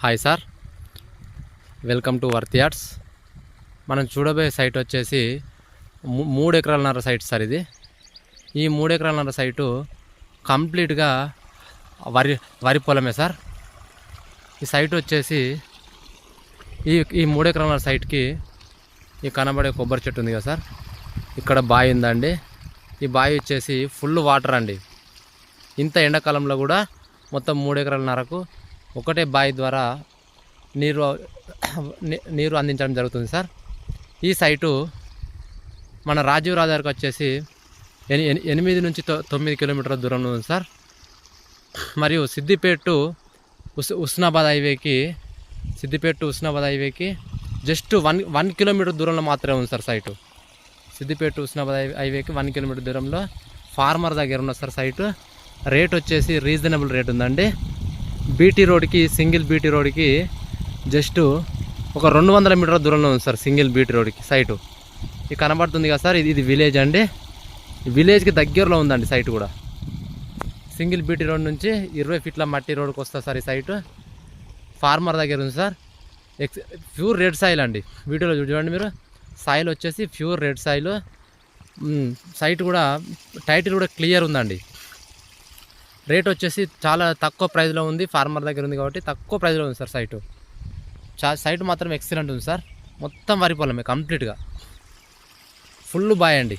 Hi sir, welcome to worth yards. మనం చూడబోయే site వచ్చేసి 3 ఎకరాలన్నర సైట్ సార్. ఇది ఈ 3 ఎకరాలన్నర సైటు కంప్లీట్గా వరి పొలమే సార్. ఈ సైట్ వచ్చేసి ఈ 3 ఎకరాలన్నర సైట్కి ఈ కనబడే కొబ్బరి చెట్టు ఉంది కదా సార్, ఇక్కడ బావి ఉందండి. ఈ బావి వచ్చేసి ఫుల్ వాటర్ అండి. ఇంత ఎండాకాలంలో కూడా మొత్తం 3 ఎకరాలన్నరకు ఒకటే బావి ద్వారా నీరు అందించడం జరుగుతుంది సార్. ఈ సైటు మన రాజీవ్ రాజాకి వచ్చేసి 8 నుంచి 9 కిలోమీటర్ల దూరంలో ఉంది సార్. మరియు సిద్దిపేట ఉస్నాబాద్ హైవేకి జస్ట్ 1 కిలోమీటర్ దూరంలో మాత్రమే ఉంది సార్ సైటు. సిద్దిపేట ఉస్నాబాద్ హైవేకి 1 కిలోమీటర్ దూరంలో ఫార్మర్ దగ్గర ఉన్న సార్ సైటు. రేట్ వచ్చేసి రీజనబుల్ రేట్ ఉందండి. బీటీ రోడ్కి, సింగిల్ బీటీ రోడ్కి జస్ట్ ఒక 200 మీటర్ల దూరంలో ఉంది సార్ సింగిల్ బీటీ రోడ్కి సైటు. ఇది కనబడుతుంది కదా సార్, ఇది విలేజ్ అండి. విలేజ్కి దగ్గరలో ఉందండి సైటు కూడా. సింగిల్ బీటీ రోడ్ నుంచి 20 ఫీట్ల మట్టి రోడ్కి వస్తుంది సార్ ఈ సైటు. ఫార్మర్ దగ్గర ఉంది సార్. ప్యూర్ రెడ్ సాయిల్ అండి. వీడియోలో చూడండి మీరు, సాయిల్ వచ్చేసి ప్యూర్ రెడ్ సాయిల్. సైట్ కూడా టైటిల్ కూడా క్లియర్ ఉందండి. రేట్ వచ్చేసి చాలా తక్కువ ప్రైస్లో ఉంది. ఫార్మర్ దగ్గర ఉంది కాబట్టి తక్కువ ప్రైస్లో ఉంది సార్ సైటు. సైట్ మాత్రం ఎక్సలెంట్ ఉంది సార్. మొత్తం వరి పొలమే కంప్లీట్గా. ఫుల్ బాయ్ అండి.